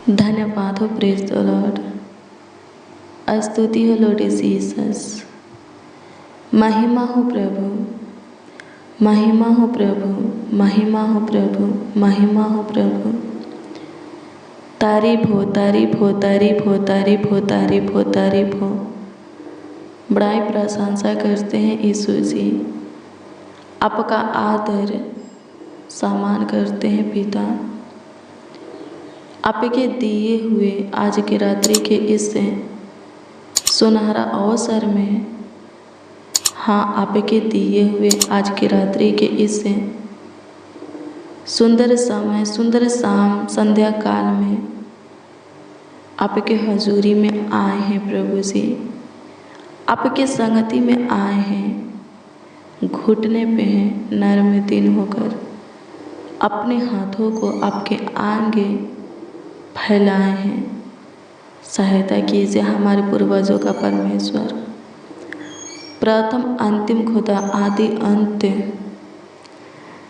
धन्यवाद हो, praise the Lord. स्तुति हो लॉर्ड जीसस। महिमा हो प्रभु, महिमा हो प्रभु, महिमा हो प्रभु, महिमा हो प्रभु। तारीफ हो, तारीफ हो, तारीफ हो, तारीफ हो, तारीफ हो, तारीफ हो। बड़ाई प्रशंसा करते हैं यीशु जी, आपका आदर सम्मान करते हैं पिता। आपके दिए हुए आज की रात्रि के इस सुनहरा अवसर में, हाँ, आपके दिए हुए आज की रात्रि के इस सुंदर समय, सुंदर शाम, संध्या काल में आपके हजूरी में आए हैं प्रभु जी, आपके संगति में आए हैं। घुटने पे हैं नर्म दिन होकर, अपने हाथों को आपके आगे फैलाए हैं। सहायता कीजिए हमारे पूर्वजों का परमेश्वर, प्रथम अंतिम खुदा, आदि अंत,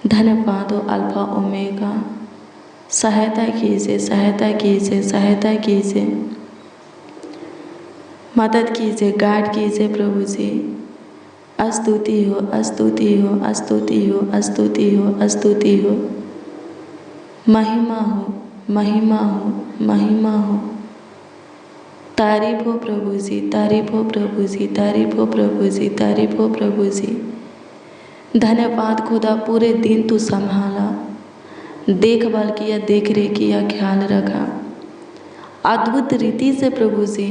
धन्यवाद हो अल्फा ओमेगा। सहायता कीजिए, सहायता कीजिए, सहायता कीजिए, मदद कीजिए, गाइड कीजिए प्रभु जी। स्तुति हो, स्तुति हो, स्तुति हो, स्तुति हो, स्तुति हो। महिमा हो, महिमा हो, महिमा हो। तारीफ हो प्रभु जी, तारीफ हो प्रभु जी, तारीफ हो प्रभु जी, तारीफ हो प्रभु जी। धन्यवाद खुदा, पूरे दिन तू संभाला, देखभाल किया, देख रेख किया, ख्याल रखा अद्भुत रीति से प्रभु जी।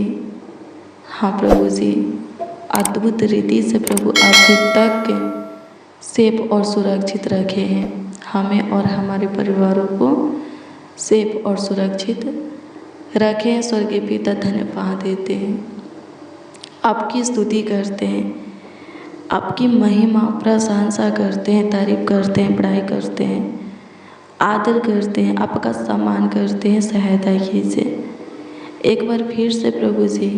हाँ प्रभु जी, अद्भुत रीति से प्रभु अभी तक सेफ और सुरक्षित रखे हैं, हमें और हमारे परिवारों को सेफ और सुरक्षित रखे हैं। स्वर्गीय पिता धन्यवाद देते हैं, आपकी स्तुति करते हैं, आपकी महिमा प्रशंसा करते हैं, तारीफ करते हैं, बड़ाई करते हैं, आदर करते हैं, आपका सम्मान करते हैं। सहायता कीजिए एक बार फिर से प्रभु जी,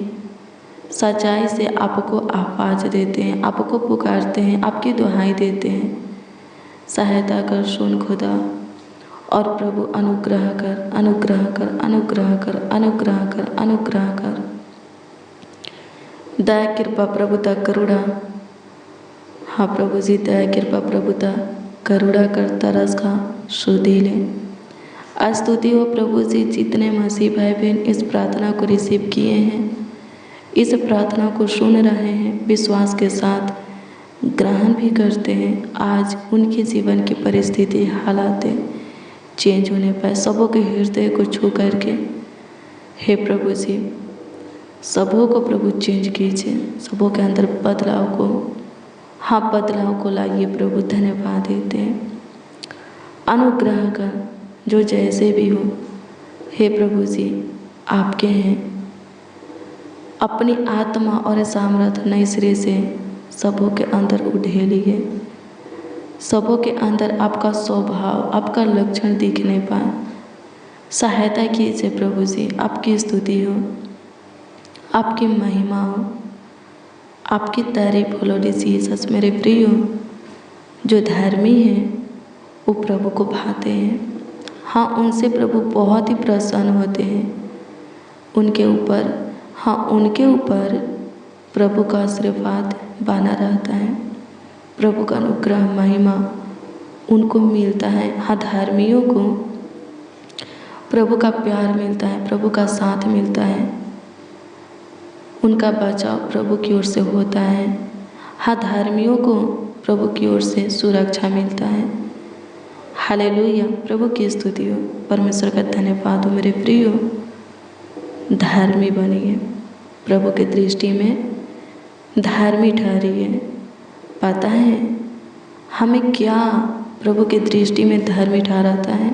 सच्चाई से आपको आवाज़ देते हैं, आपको पुकारते हैं, आपकी दुहाई देते हैं। सहायता कर, सुन खुदा, और प्रभु अनुग्रह कर, अनुग्रह कर, अनुग्रह कर, अनुग्रह कर, अनुग्रह कर। दया कृपा प्रभुता करुणा, हाँ प्रभु जी, दया कृपा प्रभुता करुणा कर, तरस खा सुधी ले। स्तुति हो प्रभु जी, जितने मसीह भाई बहन इस प्रार्थना को रिसीव किए हैं, इस प्रार्थना को सुन रहे हैं, विश्वास के साथ ग्रहण भी करते हैं, आज उनके जीवन की परिस्थिति, हालात चेंज होने पाए। सबों के हृदय को छू करके हे प्रभु जी, सबों को प्रभु चेंज कीजिए, सबों के अंदर बदलाव को, हाँ बदलाव को लाइए प्रभु। धन्यवाद देते हैं, अनुग्रह कर, जो जैसे भी हो हे प्रभु जी, आपके हैं। अपनी आत्मा और सामर्थ नए सिरे से सबों के अंदर उधेलिए, सबों के अंदर आपका स्वभाव, आपका लक्षण दिखने पाए। सहायता कीजिए प्रभु जी, आपकी स्तुति हो, आपकी महिमा हो, आपकी तारीफ हो लॉर्ड जीसस। मेरे प्रियो, जो धर्मी हैं वो प्रभु को भाते हैं, हाँ उनसे प्रभु बहुत ही प्रसन्न होते हैं, उनके ऊपर, हाँ उनके ऊपर प्रभु का आशीर्वाद बना रहता है, प्रभु का अनुग्रह महिमा उनको मिलता है। हाँ धर्मियों को प्रभु का प्यार मिलता है, प्रभु का साथ मिलता है, उनका बचाव प्रभु की ओर से होता है। हाँ धर्मियों को प्रभु की ओर से सुरक्षा मिलता है। हालेलुया, प्रभु की स्तुति हो, परमेश्वर का धन्यवाद हो। मेरे प्रियो, धर्मी बनिए, प्रभु की दृष्टि में धर्मी ठहरिए। पता है हमें क्या प्रभु की दृष्टि में धर्मी ठहराता है?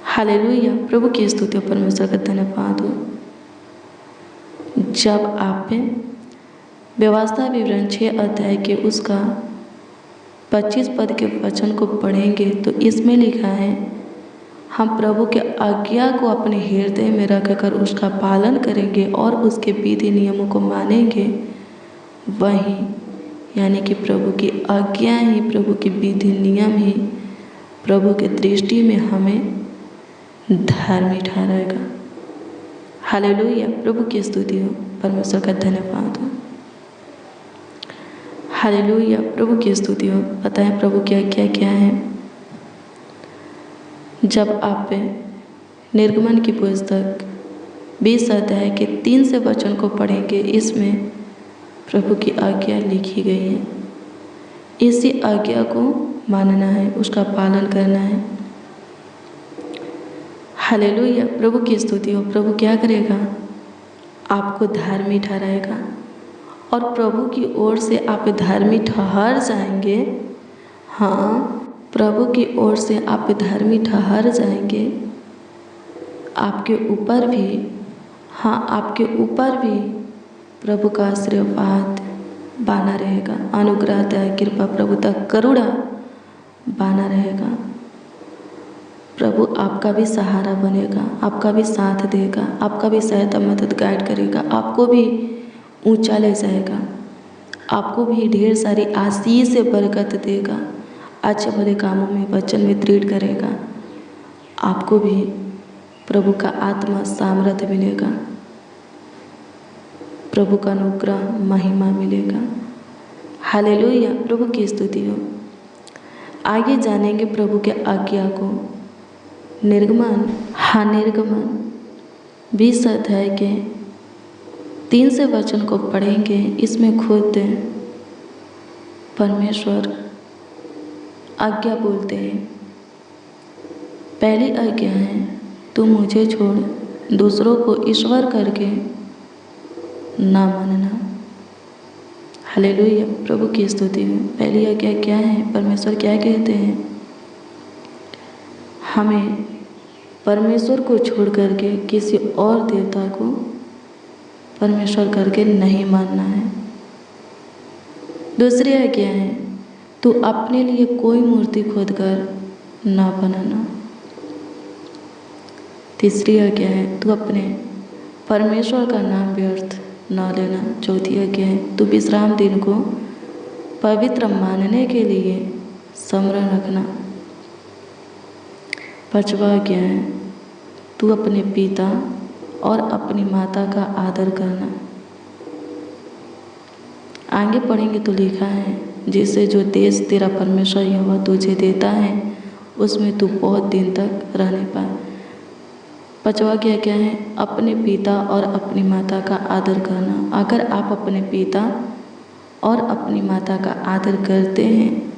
हालेलुया, प्रभु की स्तुति हो, परमेश्वर का धन्यवाद हो। जब आप व्यवस्था विवरण 6 अध्याय के उसका 25 पद के वचन को पढ़ेंगे तो इसमें लिखा है, हम प्रभु के आज्ञा को अपने हृदय में रखकर उसका पालन करेंगे और उसके विधि नियमों को मानेंगे। वही यानी कि प्रभु की आज्ञा ही, प्रभु की विधि नियम ही प्रभु की दृष्टि में हमें धर्मी ठहराएगा। हालेलुया, प्रभु की स्तुति हो, परमेश्वर का धन्यवाद हो। हालेलुया, प्रभु की स्तुति हो। पता है प्रभु क्या क्या क्या है? जब आप निर्गमन की पुस्तक 20 अध्याय के 3 से वचन को पढ़ेंगे, इसमें प्रभु की आज्ञा लिखी गई है। इसी आज्ञा को मानना है, उसका पालन करना है। हालेलुया, प्रभु की स्तुति हो। प्रभु क्या करेगा? आपको धर्मी ठहराएगा और प्रभु की ओर से आप धर्मी ठहर जाएंगे। हाँ, प्रभु की ओर से आप धर्मी ठहर जाएंगे। आपके ऊपर भी, हाँ, आपके ऊपर भी प्रभु का आशीर्वाद बना रहेगा, अनुग्रह, दया, कृपा, प्रभुता, करुणा बना रहेगा। प्रभु आपका भी सहारा बनेगा, आपका भी साथ देगा, आपका भी सहायता मदद गाइड करेगा, आपको भी ऊंचा ले जाएगा, आपको भी ढेर सारी आशीष से बरकत देगा, अच्छे भले कामों में वचन में दृढ़ करेगा। आपको भी प्रभु का आत्मा सामर्थ्य मिलेगा, प्रभु का अनुग्रह महिमा मिलेगा। हालेलुया, प्रभु की स्तुति हो। आगे जानेंगे प्रभु के आज्ञा को। निर्गमन 20 अध्याय के 3 से वचन को पढ़ेंगे। इसमें खुद परमेश्वर आज्ञा बोलते हैं। पहली आज्ञा है, तू मुझे छोड़ दूसरों को ईश्वर करके ना मानना। हालेलुया, प्रभु की स्तुति है। पहली आज्ञा क्या है? परमेश्वर क्या कहते हैं? हमें परमेश्वर को छोड़ करके किसी और देवता को परमेश्वर करके नहीं मानना है। दूसरी आज्ञा है, तू अपने लिए कोई मूर्ति खोद कर ना बनाना। तीसरी आज्ञा है, तू अपने परमेश्वर का नाम व्यर्थ न लेना। चौथी आज्ञा है, तू विश्राम दिन को पवित्र मानने के लिए स्मरण रखना। पांचवा आज्ञा है, तू अपने पिता और अपनी माता का आदर करना। आगे पढ़ेंगे तो लिखा है, जिससे जो देश तेरा परमेश्वर यहोवा तुझे देता है उसमें तू बहुत दिन तक रहने पाए। पांचवा क्या है? अपने पिता और अपनी माता का आदर करना। अगर आप अपने पिता और अपनी माता का आदर करते हैं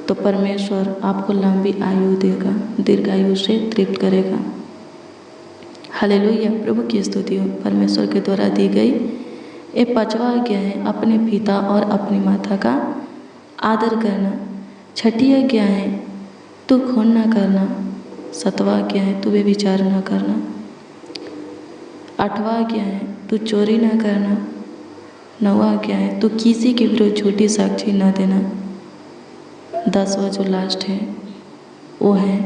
तो परमेश्वर आपको लंबी आयु देगा, दीर्घायु से तृप्त करेगा। हालेलुया, प्रभु की स्तुति हो। परमेश्वर के द्वारा दी गई ये पांचवा आज्ञा है, अपने पिता और अपनी माता का आदर करना। छठी आज्ञा है, तू खून ना करना। सातवां आज्ञा है, तू व्यभिचार ना करना। आठवां आज्ञा है, तू चोरी ना करना। नौवां आज्ञा है, तू किसी के विरुद्ध झूठी साक्षी ना देना। 10वां जो लास्ट है वो है,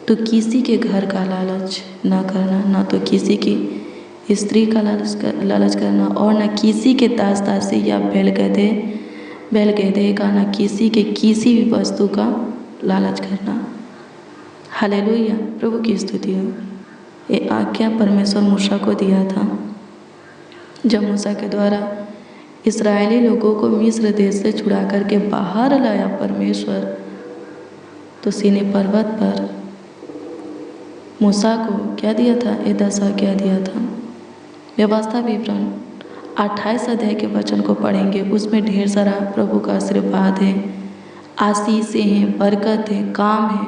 तू किसी के घर का लालच ना करना, ना तो किसी की स्त्री का लालच करना और ना किसी के दास दासी या बैल गधे का, ना किसी के किसी भी वस्तु का लालच करना। हालेलुया, प्रभु की स्तुति हो। ये आज्ञा परमेश्वर मूसा को दिया था जब मूसा के द्वारा इस्राएली लोगों को मिस्र देश से छुड़ा करके बाहर लाया परमेश्वर, तो सीनै पर्वत पर मूसा को क्या दिया था? ये 10 आज्ञा दिया था। व्यवस्था विवरण 28 अध्याय के वचन को पढ़ेंगे, उसमें ढेर सारा प्रभु का आशीर्वाद है, आशीषें हैं, बरकत है, काम है।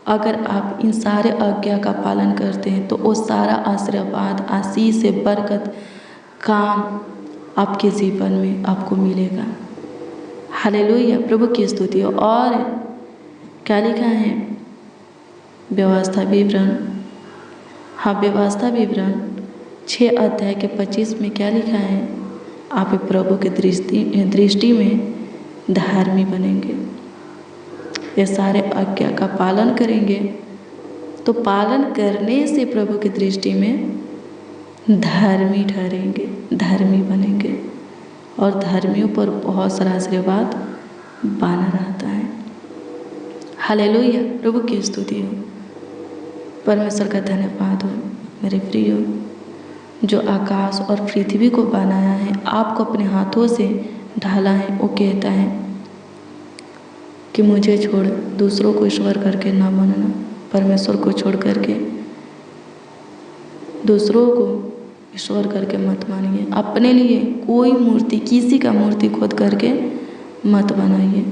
अगर आप इन सारे आज्ञा का पालन करते हैं तो वो सारा आशीर्वाद, आशीष से बरकत, काम आपके जीवन में आपको मिलेगा। हालेलुया, प्रभु की स्तुति हो। और क्या लिखा है? व्यवस्था विवरण, हाँ, व्यवस्था विवरण 6 अध्याय के 25 में क्या लिखा है? आप प्रभु की दृष्टि में धर्मी बनेंगे। ये सारे आज्ञा का पालन करेंगे तो पालन करने से प्रभु की दृष्टि में धर्मी ठहरेंगे, धर्मी बनेंगे और धर्मियों पर बहुत सारा आशीर्वाद बना रहता है। हालेलुया, प्रभु की स्तुति हो। परमेश्वर का धन्यवाद हो मेरे प्रियो, जो आकाश और पृथ्वी को बनाया है, आपको अपने हाथों से ढाला है। वो कहता है कि मुझे छोड़ दूसरों को ईश्वर करके ना मानना। परमेश्वर को छोड़ करके दूसरों को ईश्वर करके मत मानिए। अपने लिए कोई मूर्ति, किसी का मूर्ति खोद करके मत बनाइए।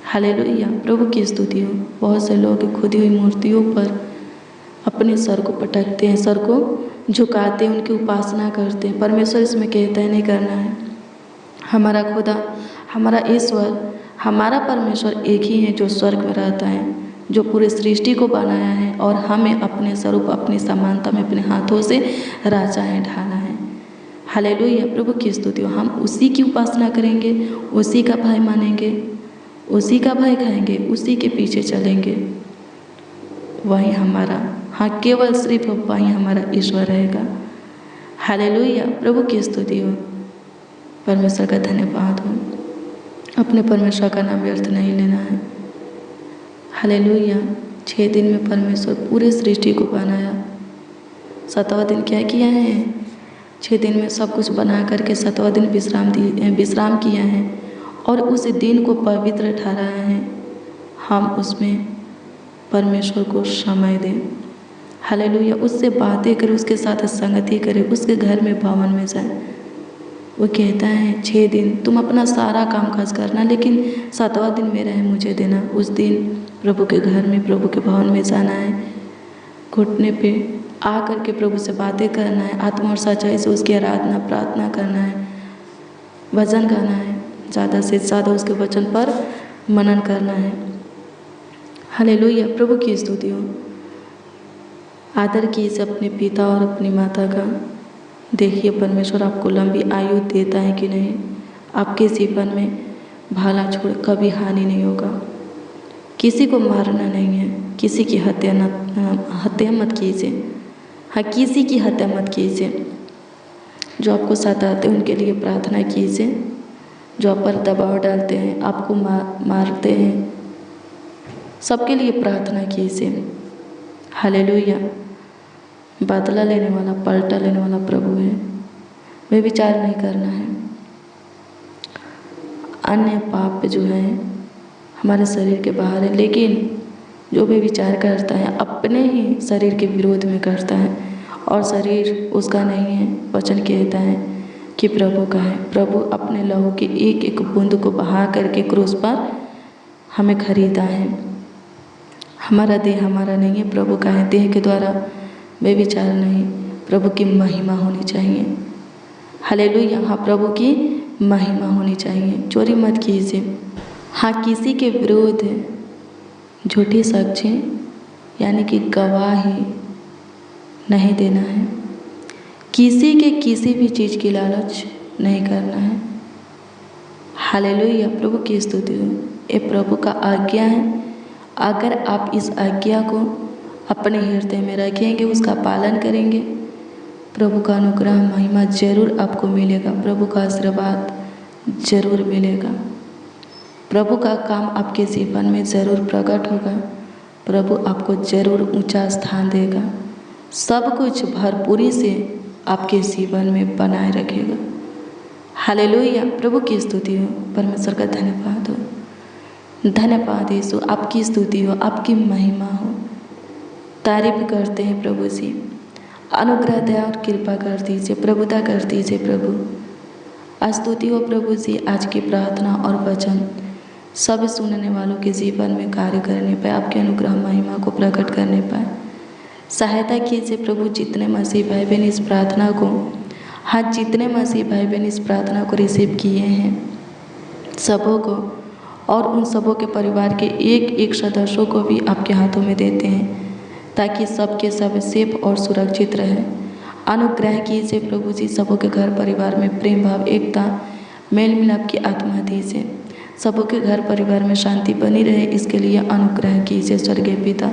हालेलुया, प्रभु की स्तुति हो। बहुत से लोग खुदी हुई मूर्तियों पर अपने सर को पटकते हैं, सर को झुकाते हैं, उनकी उपासना करते हैं। परमेश्वर इसमें कहता है नहीं करना है। हमारा खुदा, हमारा ईश्वर, हमारा परमेश्वर एक ही है जो स्वर्ग में रहता है, जो पूरे सृष्टि को बनाया है और हमें अपने स्वरूप, अपनी समानता में अपने हाथों से राजा है, ढाला है। हालेलुया, प्रभु की स्तुति हो। हम उसी की उपासना करेंगे, उसी का भय मानेंगे, उसी का भय खाएंगे, उसी के पीछे चलेंगे। वही हमारा, हाँ, केवल सिर्फ वही हमारा ईश्वर रहेगा। हालेलुया, प्रभु की स्तुति हो। परमेश्वर का धन्यवाद हो। अपने परमेश्वर का नाम व्यर्थ नहीं लेना है। हालेलुया, 6 दिन में परमेश्वर पूरे सृष्टि को बनाया। 7वां दिन क्या किया है? 6 दिन में सब कुछ बना करके 7वां दिन विश्राम किया है और उस दिन को पवित्र ठहराया है। हम उसमें परमेश्वर को समय दें। हालेलुया, उससे बातें करें, उसके साथ संगति करें, उसके घर में, भवन में जाए। वो कहता है 6 दिन तुम अपना सारा काम काज करना, लेकिन 7वां दिन मेरा है, मुझे देना। उस दिन प्रभु के घर में, प्रभु के भवन में जाना है, घुटने पे आ करके प्रभु से बातें करना है, आत्मा और सच्चाई से उसकी आराधना प्रार्थना करना है, भजन गाना है, ज़्यादा से ज़्यादा उसके वचन पर मनन करना है। हालेलुया, प्रभु की स्तुति हो। आदर कीजिए अपने पिता और अपनी माता का। देखिए परमेश्वर आपको लंबी आयु देता है कि नहीं। आपके जीवन में भाला छोड़ कभी हानि नहीं होगा। किसी को मारना नहीं है, किसी की हत्या मत कीजिए। हाँ, किसी की हत्या मत कीजिए। जो आपको सताते हैं उनके लिए प्रार्थना कीजिए। जो आप पर दबाव डालते हैं, आपको मारते हैं, सबके लिए प्रार्थना कीजिए। हालेलुया, बदला लेने वाला, पलटा लेने वाला प्रभु है। वे विचार नहीं करना है। अन्य पाप जो है हमारे शरीर के बाहर है, लेकिन जो भी विचार करता है अपने ही शरीर के विरोध में करता है और शरीर उसका नहीं है। वचन कहता है कि प्रभु का है। प्रभु अपने लहू की एक एक बूंद को बहा करके क्रूस पर हमें खरीदा है। हमारा देह हमारा नहीं है, प्रभु का है। देह के द्वारा वे विचार नहीं, प्रभु की महिमा होनी चाहिए। हालेलुया, हाँ, प्रभु की महिमा होनी चाहिए। चोरी मत कीजिए। हाँ, किसी के विरोध झूठी साक्ष्य यानी कि गवाही नहीं देना है। किसी के किसी भी चीज़ की लालच नहीं करना है। हालेलुया, प्रभु की स्तुति हो। ये प्रभु का आज्ञा है। अगर आप इस आज्ञा को अपने हृदय में रखेंगे, उसका पालन करेंगे, प्रभु का अनुग्रह, महिमा जरूर आपको मिलेगा। प्रभु का आशीर्वाद जरूर मिलेगा। प्रभु का काम आपके जीवन में ज़रूर प्रकट होगा। प्रभु आपको जरूर ऊंचा स्थान देगा। सब कुछ भरपूरी से आपके जीवन में बनाए रखेगा। हालेलुया, प्रभु की स्तुति हो। परमेश्वर का धन्यवाद हो। धन्यवाद यीशु, आपकी स्तुति हो, आपकी महिमा हो। तारीफ करते हैं प्रभु जी। अनुग्रह, दया और कृपा कर दीजिए, प्रभुता कर दीजिए प्रभु। स्तुति हो प्रभु जी। आज की प्रार्थना और वचन सब सुनने वालों के जीवन में कार्य करने पाए, आपके अनुग्रह महिमा को प्रकट करने पाए। सहायता कीजिए प्रभु। जितने मसीह भाई बहन इस प्रार्थना को, हाँ, जितने मसीह भाई बहन इस प्रार्थना को रिसीव किए हैं, सबों को और उन सबों के परिवार के एक एक सदस्यों को भी आपके हाथों में देते हैं, ताकि सबके सब सेफ और सुरक्षित रहे। अनुग्रह कीजिए प्रभु जी। सबों के घर परिवार में प्रेम भाव, एकता, मेल मिलाप की आत्मा दीजिए। सबों के घर परिवार में शांति बनी रहे, इसके लिए अनुग्रह कीजिए स्वर्गीय पिता।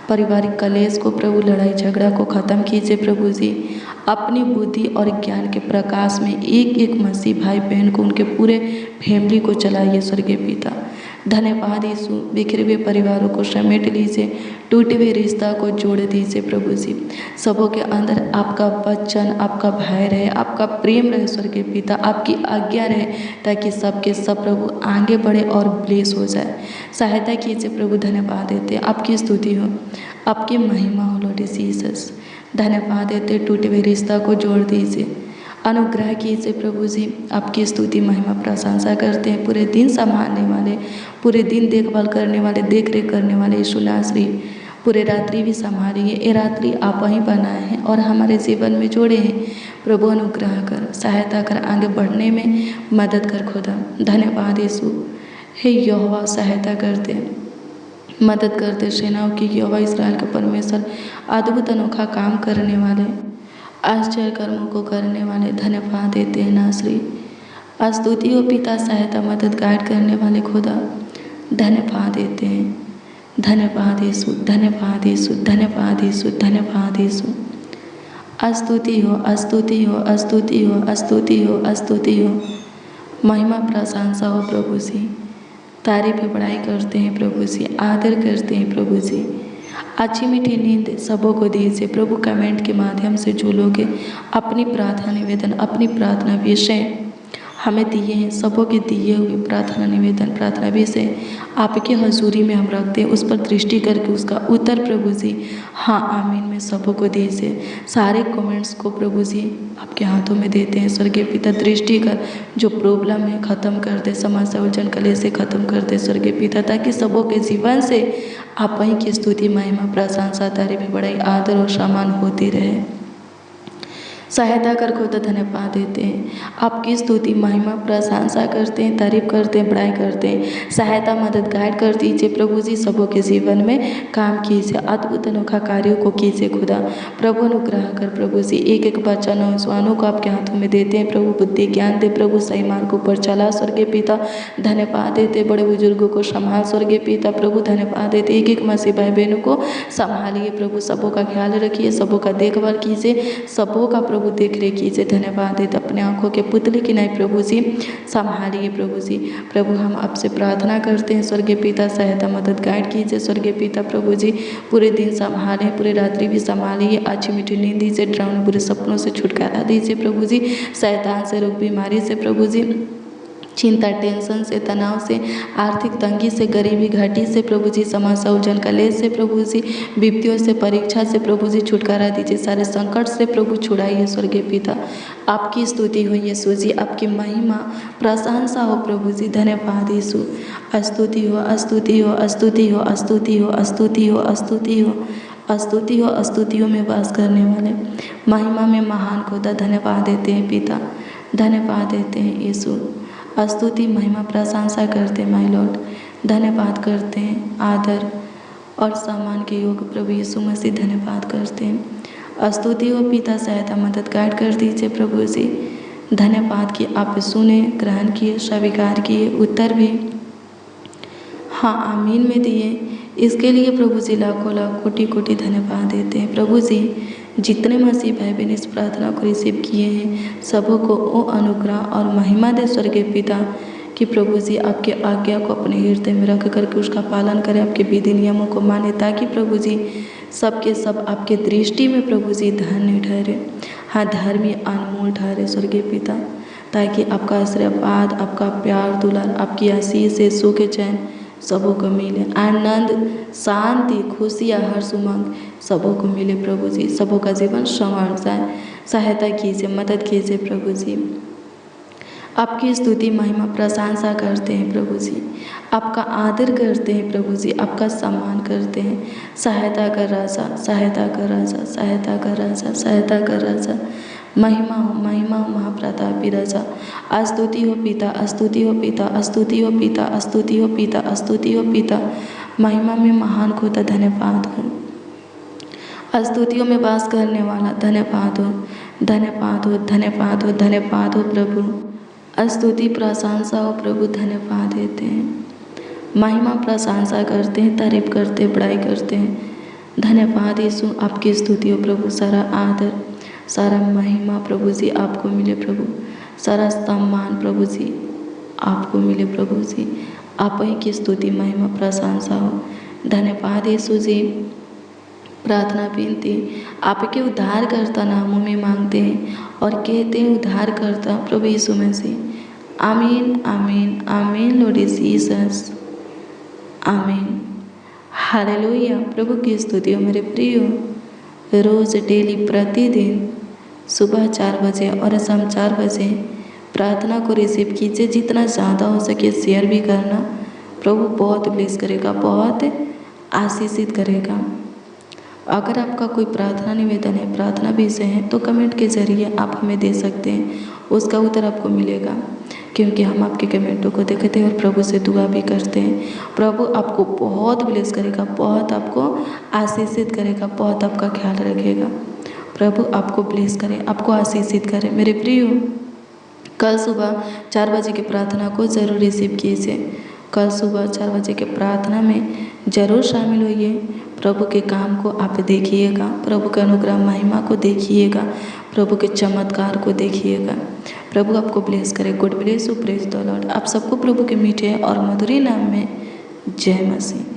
पारिवारिक कलेश को प्रभु, लड़ाई झगड़ा को ख़त्म कीजिए प्रभु जी। अपनी बुद्धि और ज्ञान के प्रकाश में एक एक मसीह भाई बहन को, उनके पूरे फैमिली को चलाइए स्वर्गीय पिता। धन्यवाद यीशु, बिखरे हुए परिवारों को समेट लीजिए, टूटे हुए रिश्ता को जोड़ दीजिए प्रभु जी। सबों के अंदर आपका वचन, आपका भय रहे, आपका प्रेम रहे स्वर्गीय पिता, आपकी आज्ञा रहे, ताकि सबके सब प्रभु आगे बढ़े और ब्लेस हो जाए। सहायता कीजिए प्रभु, धन्यवाद देते, आपकी स्तुति हो, आपकी महिमा हो लॉर्ड जीसस। धन्यवाद देते, टूटे हुए रिश्ता को जोड़ दीजिए, अनुग्रह कीजिए प्रभु जी। आपकी स्तुति महिमा प्रशंसा करते हैं। पूरे दिन संभालने वाले, पूरे दिन देखभाल करने वाले, देख रेख करने वाले यीशु नासरी, पूरे रात्रि भी संभालिए। ये रात्रि आप ही बनाए हैं और हमारे जीवन में जोड़े हैं प्रभु। अनुग्रह कर, सहायता कर, आगे बढ़ने में मदद कर खुदा। धन्यवाद यीशु। हे यहोवा, सहायता करते, मदद करते, सेनाओं की यहोवा, इस्राएल के परमेश्वर, अद्भुत अनोखा काम करने वाले, आश्चर्य कर्मों को करने वाले, धन्यवाद देते हैं नासरी। स्तुति हो पिता, सहायता, मदद, गाइड करने वाले खुदा, धन्यवाद देते हैं। धन्यवाद यीशु, धन्यवाद यीशु, धन्यवाद यीशु, धन्यवाद यीशु। स्तुति हो, स्तुति हो, स्तुति हो, स्तुति हो, स्तुति हो, महिमा प्रशंसा हो प्रभु जी। तारीफ बड़ाई करते हैं प्रभु जी, आदर करते हैं प्रभु जी। अच्छी मीठी नींद सबों को दीजिए प्रभु। कमेंट के माध्यम से जो लोग अपनी प्रार्थना निवेदन, अपनी प्रार्थना विषय हमें दिए हैं, सबों के दिए हुए प्रार्थना निवेदन, प्रार्थना विषय आपके हजूरी में हम रखते हैं, उस पर दृष्टि करके उसका उत्तर प्रभु जी हाँ आमीन में सबों को दीजिए। सारे कमेंट्स को प्रभु जी आपके हाथों में देते हैं स्वर्गीय पिता। दृष्टि कर, जो प्रॉब्लम है ख़त्म कर दे, समस्या उलझन कलेश से ख़त्म कर दे स्वर्गीय पिता, ताकि सबों के जीवन से आप वहीं की स्तुति, महिमा, प्रशंसा, तारीफ, बड़ाई, आदर और सम्मान होती रहे। सहायता कर खुदा, धन्यवाद देते हैं। आपकी स्तुति, महिमा, प्रशंसा करते हैं, तारीफ करते हैं, बड़ाई करते हैं। सहायता, मदद, गाइड कर दीजिए प्रभु जी। सबों के जीवन में काम कीजिए, अद्भुत अनोखा कार्यों को कीजिए खुदा। प्रभु अनुग्रह कर प्रभु जी। एक एक बच्चा नौजवानों को आपके हाथों में देते हैं प्रभु। बुद्धि ज्ञान दे प्रभु, सही मार्गों पर चला स्वर्गीय पिता। धन्यवाद देते, बड़े बुजुर्गों को संभाल स्वर्गीय पिता प्रभु। धन्यवाद देते, एक एक मसीह भाई बहनों को संभालिए प्रभु। सबों का ख्याल रखिए, सबों का देखभाल कीजिए, सबों का प्रभु देख रेख कीजिए। धन्यवाद देते, अपने आंखों के पुतले की नहीं प्रभु जी संभालिए प्रभु जी। प्रभु हम आपसे प्रार्थना करते हैं स्वर्गीय पिता, सहायता, मदद, गाइड कीजिए स्वर्गीय पिता प्रभु जी। पूरे दिन संभालें, पूरे रात्रि भी संभालिए, अच्छी मीठी नींद दीजिए, डरावने बुरे सपनों से छुटकारा दीजिए प्रभु जी। शैतान से, रोग बीमारी से प्रभु जी, चिंता, टेंशन से, तनाव से, आर्थिक तंगी से, गरीबी घाटी से प्रभु जी, समस्या उलझन कलेश से प्रभु जी, विपत्तियों से, परीक्षा से प्रभु जी छुटकारा दीजिए। सारे संकट से प्रभु छुड़ाइए स्वर्गीय पिता। आपकी स्तुति हो यीशु जी, आपकी महिमा प्रशंसा हो प्रभु जी। धन्यवाद यीशु। स्तुति हो, स्तुति हो, स्तुति हो, स्तुति हो, स्तुति हो, स्तुति हो, स्तुति हो, स्तुतियों में वास करने वाले, महिमा में महान खुदा, धन्यवाद देते हैं पिता। धन्यवाद देते हैं यीशु। स्तुति, महिमा, प्रशंसा करते माय लॉर्ड। धन्यवाद करते हैं, आदर और सम्मान के योग प्रभु यीशु मसीह। धन्यवाद करते हैं। स्तुति हो पिता, सहायता, मदद, गाइड कर दीजिए प्रभु जी। धन्यवाद कि आप सुने, ग्रहण किए, स्वीकार किए, उत्तर भी हाँ आमीन में दिए। इसके लिए प्रभु जी लाखों लाख कोटि कोटि धन्यवाद देते हैं प्रभु जी। जितने मसीह भाई बहन इस प्रार्थना को रिसीव किए हैं, सबों को वो अनुग्रह और महिमा दे स्वर्गीय पिता कि प्रभु जी आपके आज्ञा को अपने हृदय में रख करके उसका पालन करें, आपके विधि नियमों को माने, ताकि प्रभु जी सबके सब आपके दृष्टि में प्रभु जी धन्य ठहरे, हाँ धर्मी, अनमोल ठहरे स्वर्गीय पिता, ताकि आपका आशीर्वाद, आपका प्यार, दुलार, आपकी आशीष से सुख चैन सबों को मिले, आनंद, शांति, खुशियाँ, हर्ष, उमंग सबों को मिले प्रभु जी। सबों का जीवन संवर जाए। सहायता कीजिए, मदद कीजिए प्रभु जी। आपकी स्तुति, महिमा, प्रशंसा करते हैं प्रभु जी। आपका आदर करते हैं प्रभु जी, आपका सम्मान करते हैं। सहायता कर राजा, सहायता कर राजा, सहायता कर राजा, सहायता कर राजा। महिमा हो, महिमा हो महाप्रतापी राजा। स्तुति हो पिता, स्तुति हो पिता, स्तुति हो पिता, स्तुति हो पिता, स्तुति हो पिता। महिमा में महान खुदा, धन्यवाद हो। स्तुतियों में वास करने वाला, धन्यवाद हो, धन्यवाद हो, धन्यवाद हो, धन्यवाद हो प्रभु। स्तुति, प्रशंसा हो प्रभु, धन्यवाद देते हैं। महिमा, प्रशंसा करते हैं, तारीफ करते हैं, बड़ाई करते हैं। धन्यवाद यीशु। आपकी स्तुति हो प्रभु। सारा आदर, सारा महिमा प्रभु जी आपको मिले प्रभु। सारा सम्मान प्रभु जी आपको मिले प्रभु जी। आप ही की स्तुति महिमा प्रशंसा हो। धन्यवाद यीशु जी। प्रार्थना विनती आपके उद्धारकर्ता नामों में मांगते हैं और कहते हैं उद्धारकर्ता प्रभु यीशु मसीह। आमीन आमीन आमीन लॉर्ड जीसस, आमीन। हालेलुया। प्रभु की स्तुति हो मेरे प्रियो। रोज़ डेली प्रतिदिन सुबह 4 बजे और शाम 4 बजे प्रार्थना को रिसीव कीजिए। जितना ज़्यादा हो सके शेयर भी करना। प्रभु बहुत ब्लेस करेगा, बहुत आशीषित करेगा। अगर आपका कोई प्रार्थना निवेदन है, प्रार्थना विषय है, तो कमेंट के ज़रिए आप हमें दे सकते हैं, उसका उत्तर आपको मिलेगा। क्योंकि हम आपके कमेंटों को देखते हैं और प्रभु से दुआ भी करते हैं। प्रभु आपको बहुत ब्लेस करेगा, बहुत आपको आशीषित करेगा, बहुत आपका ख्याल रखेगा। प्रभु आपको ब्लेस करे, आपको आशीषित करे। मेरे प्रियो, कल सुबह 4 बजे की प्रार्थना को ज़रूर रिसीव कीजिए। कल सुबह 4 बजे के प्रार्थना में ज़रूर शामिल होइए। प्रभु के काम को आप देखिएगा, प्रभु के अनुग्रह महिमा को देखिएगा, प्रभु के चमत्कार को देखिएगा। प्रभु आपको ब्लेस करे। God bless you, praise the Lord. आप सबको प्रभु के मीठे और मधुर नाम में जय मसीह।